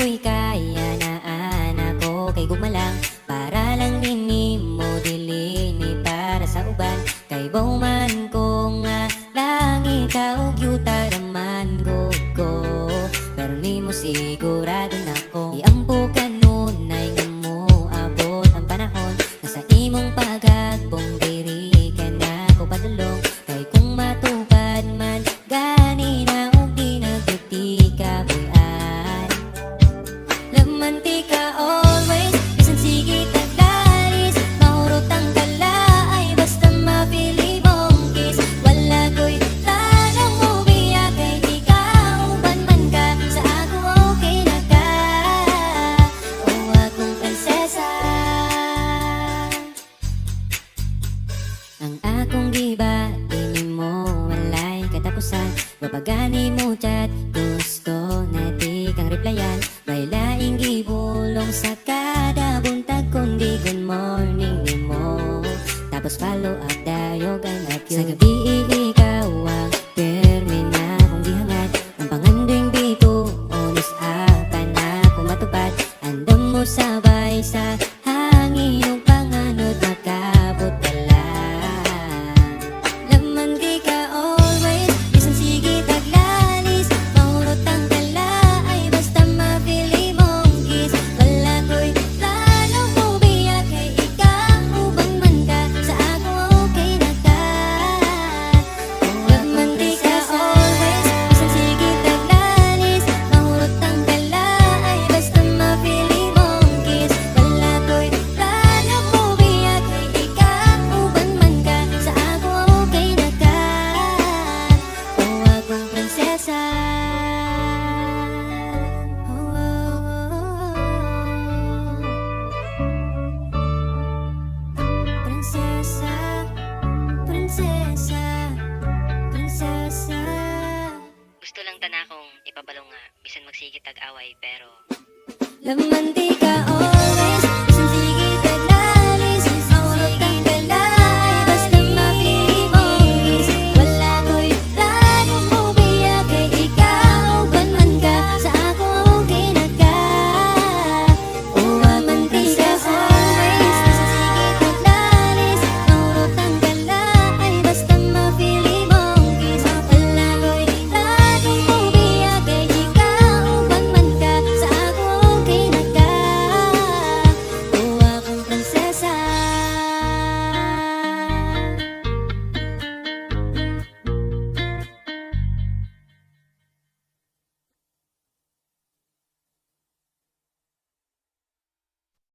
ko'y kaya na anak ko kay gumalang para lang din mo dilini para sa uban kay bauman ko nga lang ikaw yuta raman ko pero ni mo sigurado na ko iampo kanunay nga mo abot ang panahon na sa imong pagagbong diri ka na ko padulong kay kung matupad man gani na og di nagduti ka buyan lamantika always bisan sige taglalis mahurot ang kalaay basta mapili mong kiss wala ko'y tanong mo biya kay ikaw uban man ka sa ako okay na ka o akong prinsesa ang akong giba di mo walay katapusan mapagani mo chat gusto na di kang replyan may laing gibulong sa kada buntag kundi good morning ni mo tapos follow up dayo ganap yun sa gabi ikaw ang permi na kong gihangad ang panganding dito onis ata na kung matupad andam mo sabay sa hangin yung panganod makabot ka lang laman di ka always bisan sige taglalis mahurot ang kalaay basta mapili mong kiss wala ko'y plano mo biya kay ikaw ubang man ka sa ako okay na ka laman di ka always bisan sige taglalis mahurot ang kalaay basta mapili mong kiss wala ko'y plano mo biya kay ikaw ubang man ka sa ako okay na ka o akong prinsesa prinsesa prinsesa prinsesa Gusto lang tana kong ipabalong nga bisan magsigit tag away pero laman di ka